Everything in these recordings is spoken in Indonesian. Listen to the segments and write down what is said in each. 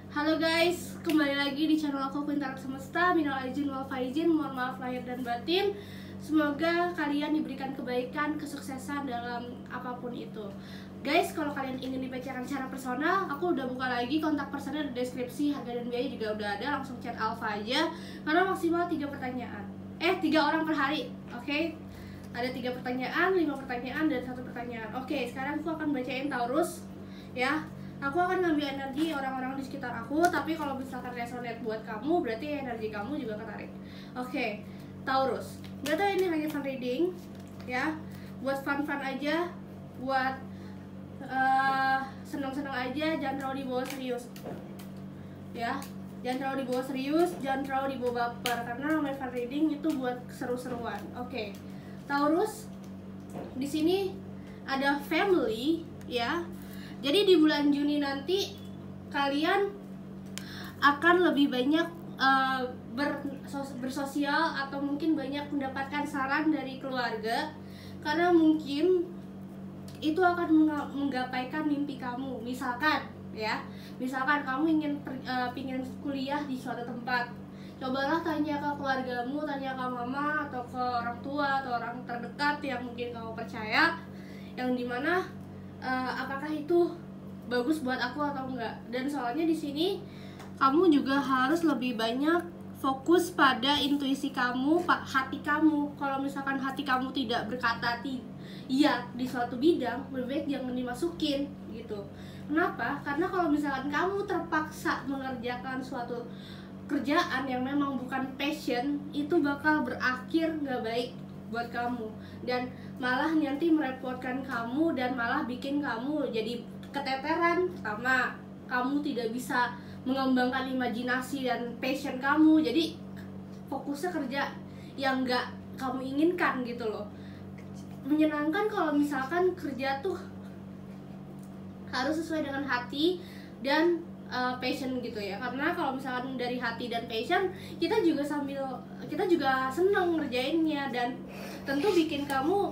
Halo guys, kembali lagi di channel aku Pintar Semesta. Minal aizin wal faizin, mohon maaf lahir dan batin. Semoga kalian diberikan kebaikan, kesuksesan dalam apapun itu. Guys, kalau kalian ingin dibacakan secara personal, aku udah buka lagi kontak personal di deskripsi, harga dan biaya juga udah ada. Langsung chat Alfa aja, karena maksimal 3 pertanyaan. 3 orang per hari, oke? Ada 3 pertanyaan, 5 pertanyaan, dan 1 pertanyaan. Oke, sekarang aku akan bacain Taurus, ya. Aku akan ngambil energi orang-orang di sekitar aku, tapi kalau misalkan resonate buat kamu, berarti energi kamu juga ketarik. Oke, Taurus. Gak tau ini hanya fun reading, ya. Buat fun-fun aja, buat seneng-seneng aja, jangan terlalu dibawa serius, ya. Jangan terlalu dibawa serius, jangan terlalu dibawa baper, karena namanya fun reading itu buat seru-seruan. Oke, Taurus. Di sini ada family, ya. Jadi di bulan Juni nanti kalian akan lebih banyak bersosial atau mungkin banyak mendapatkan saran dari keluarga, karena mungkin itu akan menggapaikan mimpi kamu. Misalkan kamu ingin kuliah di suatu tempat, cobalah tanya ke keluargamu, tanya ke mama atau ke orang tua atau orang terdekat yang mungkin kamu percaya, yang dimana apakah itu bagus buat aku atau enggak. Dan soalnya di sini kamu juga harus lebih banyak fokus pada intuisi kamu, hati kamu. Kalau misalkan hati kamu tidak berkata iya di suatu bidang, lebih baik jangan dimasukin gitu. Kenapa? Karena kalau misalkan kamu terpaksa mengerjakan suatu kerjaan yang memang bukan passion, itu bakal berakhir nggak baik buat kamu, dan malah nanti merepotkan kamu dan malah bikin kamu jadi keteteran. Pertama, kamu tidak bisa mengembangkan imajinasi dan passion kamu, jadi fokusnya kerja yang nggak kamu inginkan gitu loh. Menyenangkan kalau misalkan kerja tuh harus sesuai dengan hati dan passion gitu ya, karena kalau misalkan dari hati dan passion, kita juga seneng ngerjainnya, dan tentu bikin kamu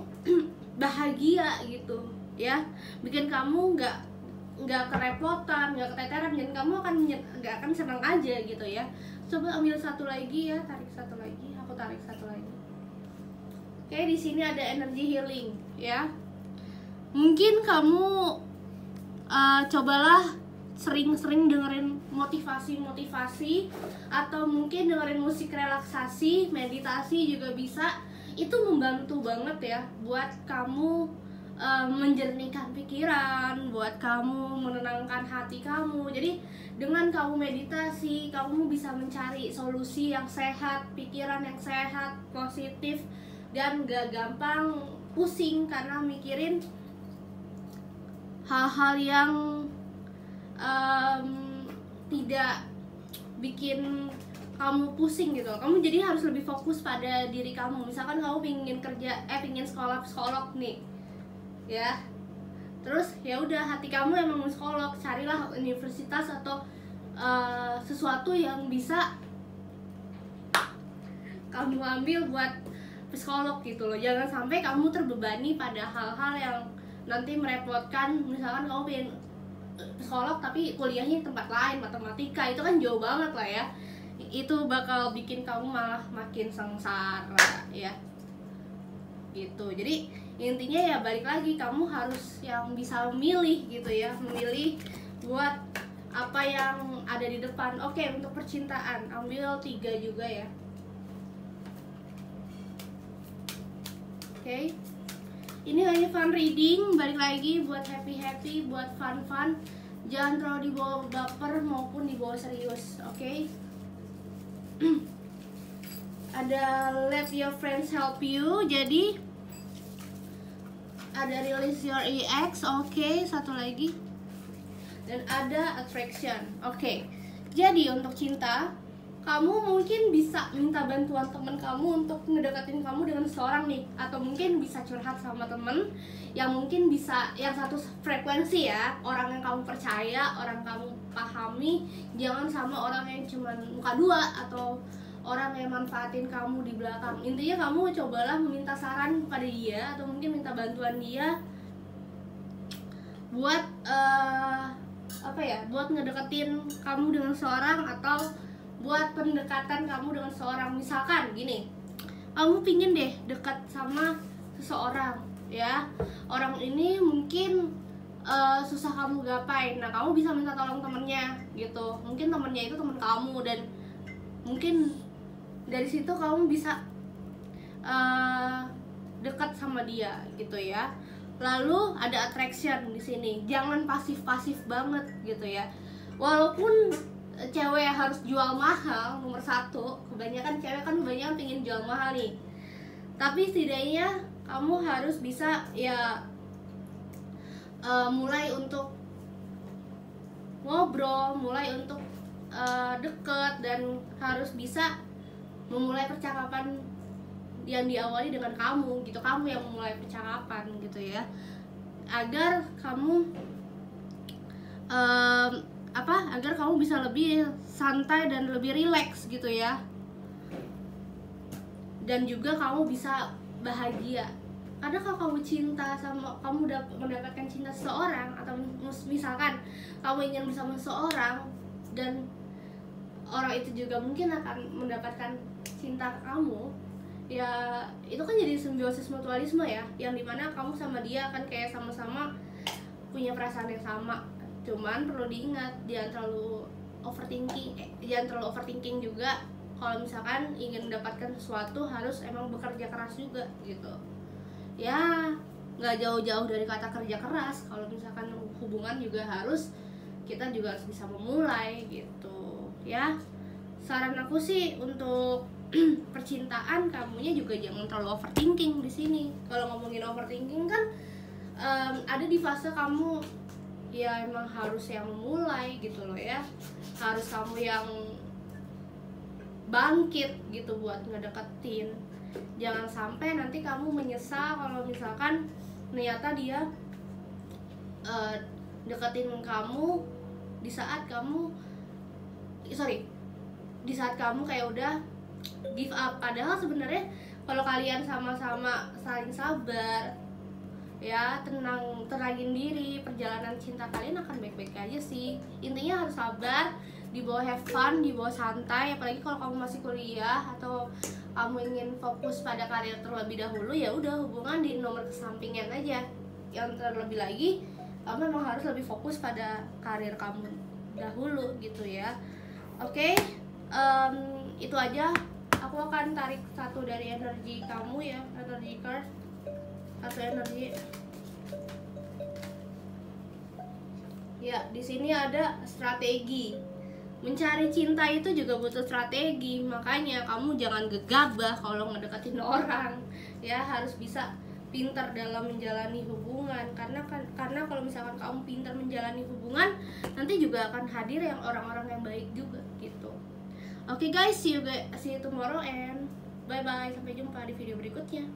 bahagia gitu ya, bikin kamu nggak kerepotan, nggak keteteran, dan kamu akan senang aja gitu ya. Coba ambil satu lagi ya, tarik satu lagi, aku tarik satu lagi. Oke, di sini ada energi healing ya. Mungkin kamu cobalah sering-sering dengerin motivasi atau mungkin dengerin musik relaksasi, meditasi juga bisa. Itu membantu banget ya buat kamu menjernihkan pikiran, buat kamu menenangkan hati kamu. Jadi dengan kamu meditasi, kamu bisa mencari solusi yang sehat, pikiran yang sehat, positif, dan gak gampang pusing karena mikirin hal-hal yang tidak bikin kamu pusing gitu. Kamu jadi harus lebih fokus pada diri kamu. Misalkan kamu pingin sekolah psikolog nih, ya. Terus ya udah, hati kamu emang psikolog, carilah universitas atau sesuatu yang bisa kamu ambil buat psikolog gitu loh. Jangan sampai kamu terbebani pada hal-hal yang nanti merepotkan. Misalkan kamu pengen psikolog tapi kuliahnya tempat lain, matematika, itu kan jauh banget lah ya. Itu bakal bikin kamu malah makin sengsara ya gitu. Jadi intinya ya balik lagi, kamu harus yang bisa memilih gitu ya, memilih buat apa yang ada di depan. Oke, untuk percintaan ambil 3 juga ya. Oke, ini hanya fun reading, balik lagi buat happy, buat fun. Jangan terlalu dibawa baper maupun dibawa serius, oke? Ada let your friends help you, jadi ada release your ex, oke, satu lagi. Dan ada attraction, oke. Jadi untuk cinta, kamu mungkin bisa minta bantuan temen kamu untuk ngedekatin kamu dengan seseorang nih, atau mungkin bisa curhat sama temen yang mungkin bisa yang satu frekuensi ya, orang yang kamu percaya, orang kamu pahami. Jangan sama orang yang cuman muka dua atau orang yang manfaatin kamu di belakang. Intinya kamu cobalah meminta saran kepada dia atau mungkin minta bantuan dia buat apa ya, buat ngedeketin kamu dengan seorang, atau buat pendekatan kamu dengan seorang. Misalkan gini, kamu pingin deh dekat sama seseorang ya, orang ini mungkin susah kamu gapai. Nah, kamu bisa minta tolong temennya gitu. Mungkin temennya itu temen kamu, dan mungkin dari situ kamu bisa dekat sama dia gitu ya. Lalu ada attraction di sini. Jangan pasif-pasif banget gitu ya. Walaupun cewek harus jual mahal nomor satu, kebanyakan cewek kan pengen jual mahal nih. Tapi setidaknya kamu harus bisa ya mulai untuk ngobrol, mulai untuk deket, dan harus bisa memulai percakapan yang diawali dengan kamu gitu. Kamu yang memulai percakapan gitu ya, agar kamu agar kamu bisa lebih santai dan lebih rileks gitu ya, dan juga kamu bisa bahagia. Karena kalau kamu cinta sama, kamu mendapatkan cinta seseorang, atau misalkan kamu ingin bersama seseorang dan orang itu juga mungkin akan mendapatkan cinta ke kamu, ya itu kan jadi simbiosis mutualisme ya, yang dimana kamu sama dia akan kayak sama-sama punya perasaan yang sama. Cuman perlu diingat, jangan terlalu overthinking juga. Kalau misalkan ingin mendapatkan sesuatu harus emang bekerja keras juga gitu ya, nggak jauh-jauh dari kata kerja keras. Kalau misalkan hubungan juga kita juga harus bisa memulai gitu ya. Saran aku sih untuk percintaan, kamunya juga jangan terlalu overthinking di sini. Kalau ngomongin overthinking kan ada di fase kamu ya emang harus yang memulai gitu loh ya, harus kamu yang bangkit gitu buat ngedeketin. Jangan sampai nanti kamu menyesal kalau misalkan ternyata dia deketin kamu di saat kamu kayak udah give up. Padahal sebenarnya kalau kalian sama-sama saling sabar ya, tenangin diri, perjalanan cinta kalian akan baik-baik aja sih. Intinya harus sabar, dibawa have fun, dibawa santai. Apalagi kalau kamu masih kuliah atau kamu ingin fokus pada karir terlebih dahulu, ya udah, hubungan di nomor kesampingan aja. Yang terlebih lagi, kamu memang harus lebih fokus pada karir kamu dahulu gitu ya. Oke, itu aja. Aku akan tarik satu dari energi kamu ya, energi card atau energi. Ya, di sini ada strategi. Mencari cinta itu juga butuh strategi, makanya kamu jangan gegabah kalau ngedeketin orang ya. Harus bisa pintar dalam menjalani hubungan, karena kalau misalkan kamu pintar menjalani hubungan, nanti juga akan hadir yang orang-orang yang baik juga gitu. Oke guys, see you tomorrow and bye bye, sampai jumpa di video berikutnya.